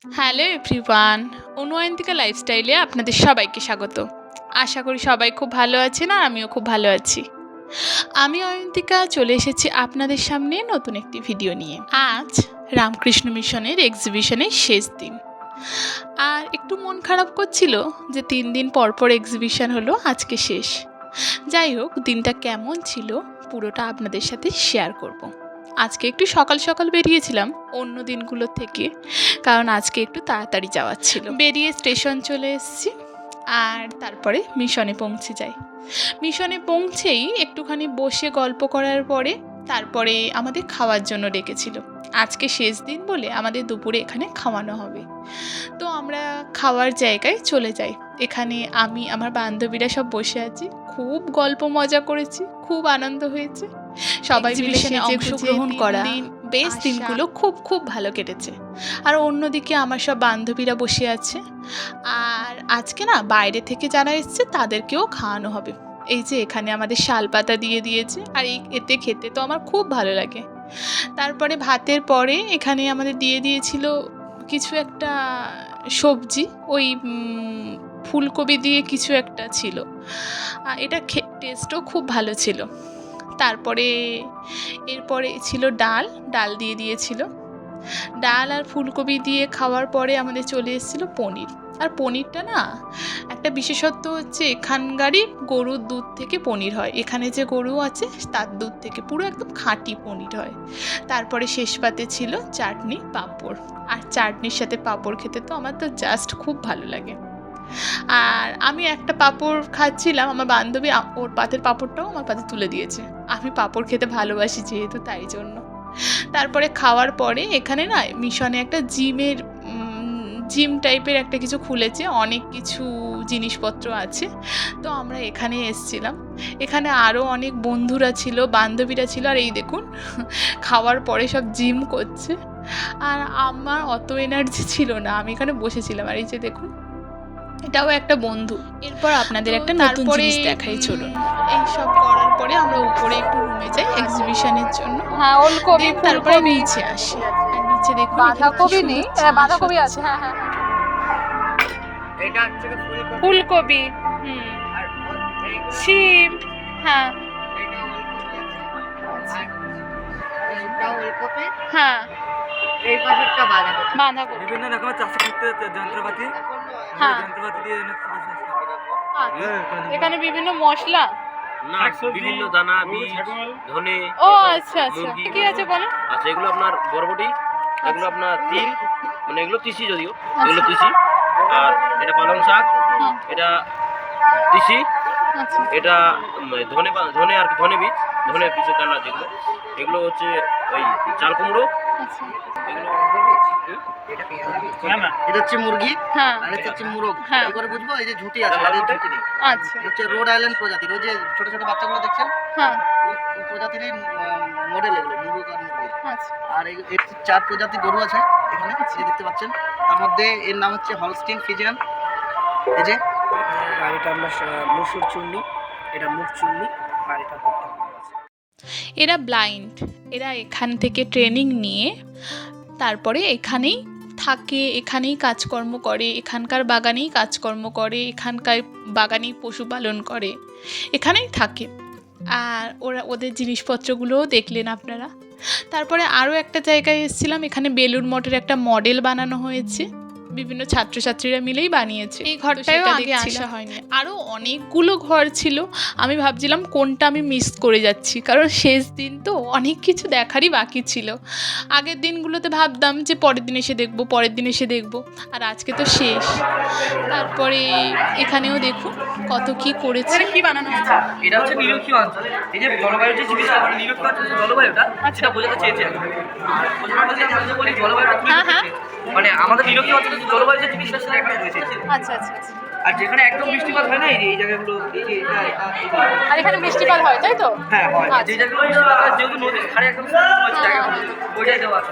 Hello everyone, অনুয়ন্তিকা লাইফস্টাইলে আপনাদের সবাইকে স্বাগত। আশা করি সবাই খুব ভালো আছেন আর আমিও খুব ভালো আছি। আমি অয়ন্তিকা চলে এসেছি আপনাদের সামনে নতুন একটি ভিডিও নিয়ে। আজ রামকৃষ্ণ মিশনের এক্সিবিশনের শেষ দিন, আর একটু মন খারাপ করছিল যে 3 দিন পর পর এক্সিবিশন হলো, আজকে শেষ। যাই হোক, দিনটা কেমন ছিল পুরোটা আপনাদের সাথে শেয়ার করব। আজকে একটু সকাল সকাল বেরিয়েছিলাম অন্য দিনগুলোর থেকে, কারণ আজকে একটু তাড়াতাড়ি যাওয়ার ছিল। বেরিয়ে স্টেশন চলে এসেছি আর তারপরে মিশনে পৌঁছে যাই। মিশনে পৌঁছেই একটুখানি বসে গল্প করার পরে তারপরে আমাদের খাওয়ার জন্য ডেকেছিল। আজকে শেষ দিন বলে আমাদের দুপুরে এখানে খাওয়ানো হবে। তো আমরা খাওয়ার জায়গায় চলে যাই। এখানে আমি আমার বান্ধবীরা সব বসে আছি, খুব গল্প মজা করেছি, খুব আনন্দ হয়েছে। সবাই মিলে অংশগ্রহণ করা বেশ দিনগুলো খুব খুব ভালো কেটেছে। আর অন্যদিকে আমার সব বান্ধবীরা বসে আছে, আর আজকে না বাইরে থেকে যারা এসছে তাদেরকেও খাওয়ানো হবে। এই যে এখানে আমাদের শালপাতা দিয়ে দিয়েছে, আর এতে খেতে তো আমার খুব ভালো লাগে। তারপরে ভাতের পরে এখানে আমাদের দিয়ে দিয়েছিল কিছু একটা সবজি, ওই ফুলকপি দিয়ে কিছু একটা ছিল। এটা টেস্টও খুব ভালো ছিল। তারপরে এরপরে ছিল ডাল দিয়ে দিয়েছিল। ডাল আর ফুলকপি দিয়ে খাওয়ার পরে আমাদের চলে এসেছিলো পনির। আর পনিরটা না একটা বিশেষত্ব হচ্ছে এখানকারই গরুর দুধ থেকে পনির হয়। এখানে যে গরু আছে তার দুধ থেকে পুরো একদম খাঁটি পনির হয়। তারপরে শেষ পাতে ছিল চাটনি, পাঁপড়। আর চাটনির সাথে পাঁপড় খেতে তো আমার তো জাস্ট খুব ভালো লাগে। আর আমি একটা পাঁপড় খাচ্ছিলাম, আমার বান্ধবী ওর পাতের পাঁপড়টাও আমার পাতে তুলে দিয়েছে। আমি পাঁপড় খেতে ভালোবাসি যেহেতু, তাই জন্য। তারপরে খাওয়ার পরে এখানে না মিশনে একটা জিম টাইপের একটা কিছু খুলেছে, অনেক কিছু জিনিসপত্র আছে। তো আমরা এখানে এসছিলাম। এখানে আরও অনেক বন্ধুরা ছিল, বান্ধবীরা ছিল। আর এই দেখুন, খাওয়ার পরে সব জিম করছে। আর আমার অত এনার্জি ছিল না, আমি এখানে বসেছিলাম। আর এই যে দেখুন, এটাও একটা বন্ধু। এরপর আপনাদের একটা নতুন জিনিস দেখাই, চলুন। এই সব করার পরে আমরা উপরে একটু রুমে যাই এক্সিবিশনের জন্য। হ্যাঁ, ওলকপি, তারপরে ফুলকপি, নিচে আসি। আর নিচে দেখুন বাঁধাকপি নেই, বাঁধাকপি আছে। হ্যাঁ হ্যাঁ, এটা হচ্ছে ফুলকপি, শিম, হ্যাঁ এটা ওলকপি আছে, আর এটা ওলকপি, হ্যাঁ, এই পাশেরটা বাঁধাকপি। বাঁধাকপি। বিভিন্ন রকমের চাষ করতে যন্ত্রপাতি হ্যাঁ, যন্ত্রপাতি দিয়ে অনেক চাষ আছে। আচ্ছা। এখানে বিভিন্ন মশলা। না, বিভিন্ন দানা, বীজ, ধনে। ও আচ্ছা আচ্ছা, মুরগি। কি আছে বলেন? আচ্ছা, এগুলো আপনার বরবটি, এগুলো আপনার তিল, মানে এগুলো তিসি, যদিও আচ্ছা। এগুলো তিসি। আর এটা পালং শাক, হ্যাঁ, এটা তিসি, আচ্ছা এটা ধনে আর কি, ধনে বীজ, ধনে কিছু দানা যেগুলো, এগুলো হচ্ছে ওই চাল কুমড়ো। আচ্ছা, এগুলো এটা হচ্ছে মুরগি, হ্যাঁ আর এটা হচ্ছে মুরগ। হ্যাঁ। কি করে বুঝবো? এই যে ঝুঁটি আছে, এই ঝুঁটি নেই। আচ্ছা, এটা হচ্ছে রোড আইল্যান্ড প্রজাতির, ওই যে ছোট ছোট বাচ্চাগুলো দেখছেন, হ্যাঁ ওই প্রজাতিরই মডেল এগুলো, মুরগ আর মুরগি। আচ্ছা, আর এই 4 প্রজাতির গরু আছে এখানে, যে দেখতে পাচ্ছেন। তার মধ্যে এর নাম হচ্ছে হলস্টিন ফ্রিজিয়ান। এই যে, আর এটা আমরা মসুর চুন্নি, এটা মুখ চুন্নি, আর এটা ভুট্টা আছে। এরা ব্লাইন্ড, এরা এখান থেকে ট্রেনিং নিয়ে তারপরে এখানেই থাকে, এখানেই কাজকর্ম করে, এখানকার বাগানেই কাজকর্ম করে, এখানকার বাগানেই পশুপালন করে, এখানেই থাকে। আর ওদের জিনিসপত্রগুলোও দেখলেন আপনারা। তারপরে আরও একটা জায়গায় এসেছিলাম, এখানে বেলুড় মঠের একটা মডেল বানানো হয়েছে, বিভিন্ন ছাত্রছাত্রীরা মিলেই বানিয়েছে। এই ঘরটাও আগে আসা হয়নি। আরও অনেকগুলো ঘর ছিল, আমি ভাবছিলাম কোনটা আমি মিস করে যাচ্ছি, কারণ শেষ দিন তো অনেক কিছু দেখারই বাকি ছিল। আগের দিনগুলোতে ভাবতাম যে পরের দিন এসে দেখবো, পরের দিন এসে দেখবো, আর আজকে তো শেষ। তারপরে এখানেও দেখুন কত কি করেছে। কি বানানো হয়েছে? এটা হচ্ছে নিরক্ষীয় অঞ্চল। এই যে জলবায়ু যে জিনিসটা, মানে নিরক্ষীয় অঞ্চল যে জলবায়ুটা, সেটা বোঝাতে চেয়েছে। বোঝানো বলতে আমরা যে বলি জলবায়ুটা কি হ্যাঁ, হ্যাঁ। মানে আমাদের নিরক্ষীয় অঞ্চলে যে জলবায়ু যে জিনিসটা, সেটা এখানে রয়েছে। আচ্ছা আচ্ছা আচ্ছা। আর যেখানে একদম বৃষ্টিপাত হয় না, এই জায়গাগুলো, এই যে আর এখানে বৃষ্টিপাত হয়, তাই তো? হ্যাঁ হয়। আচ্ছা। যে জায়গাগুলো বৃষ্টিপাত হয়, যেহেতু নদীর ধারে একদম জায়গাগুলো ওইটাই দেওয়া আছে।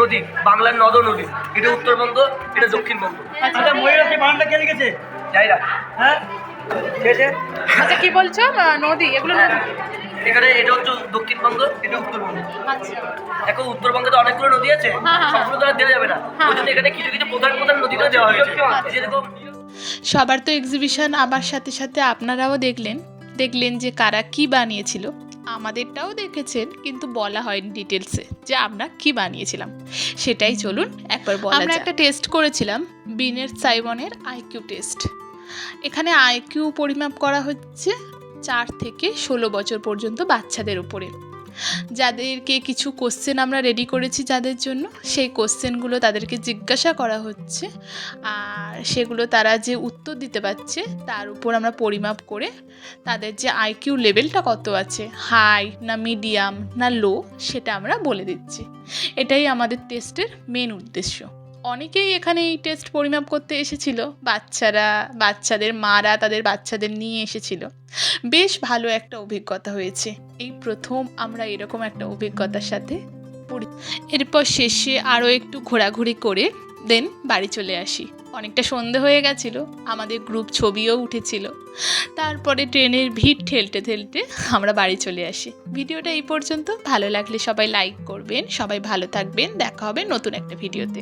নদী, বাংলার নদী, এটা উত্তরবঙ্গ, এটা দক্ষিণবঙ্গ। আচ্ছা, ময়ূরকে বানানটা কে লিখেছে? যাই না, হ্যাঁ ঠিক আছে। আচ্ছা, কি বলছো? নদী, এগুলো নদী। এখানে এটা হচ্ছে দক্ষিণবঙ্গ, এটা উত্তরবঙ্গ। আচ্ছা এখন উত্তরবঙ্গে তো অনেকগুলো নদী আছে, হ্যাঁ, হ্যাঁ। সবগুলো তো আর দেওয়া যাবে না। ওই জন্য এখানে কিছু কিছু প্রধান প্রধান নদীগুলো দেওয়া হয়েছে। যেরকম সবার তো এক্সিবিশন, আবার সাথে সাথে আপনারাও দেখলেন যে কারা কি বানিয়েছিল। আমাদেরটাও দেখেছেন, কিন্তু বলা হয়নি ডিটেলসে যে আমরা কি বানিয়েছিলাম। সেটাই চলুন একবার বলা যাক। আমরা একটা টেস্ট করেছিলাম, বিনেট সাইমনের আইকিউ টেস্ট। এখানে আইকিউ পরিমাপ করা হচ্ছে 4 থেকে 16 বছর পর্যন্ত বাচ্চাদের উপরে। যাদেরকে কিছু কোশ্চেন আমরা রেডি করেছি যাদের জন্য, সেই কোশ্চেনগুলো তাদেরকে জিজ্ঞাসা করা হচ্ছে, আর সেগুলো তারা যে উত্তর দিতে পারছে তার উপর আমরা পরিমাপ করে তাদের যে আইকিউ লেভেলটা কত আছে, হাই না মিডিয়াম না লো, সেটা আমরা বলে দিচ্ছি। এটাই আমাদের টেস্টের মেন উদ্দেশ্য। অনেকেই এখানে এই টেস্ট পরিমাপ করতে এসেছিল, বাচ্চাদের মারা তাদের বাচ্চাদের নিয়ে এসেছিল। বেশ ভালো একটা অভিজ্ঞতা হয়েছে। এই প্রথম আমরা এরকম একটা অভিজ্ঞতার সাথে এরপর শেষে আরও একটু ঘোরাঘুরি করে দেন বাড়ি চলে আসি। অনেকটা সন্ধে হয়ে গেছিল, আমাদের গ্রুপ ছবিও উঠেছিল। তারপরে ট্রেনের ভিড় ঠেলতে আমরা বাড়ি চলে আসি। ভিডিওটা এই পর্যন্ত। ভালো লাগলে সবাই লাইক করবেন, সবাই ভালো থাকবেন। দেখা হবে নতুন একটা ভিডিওতে।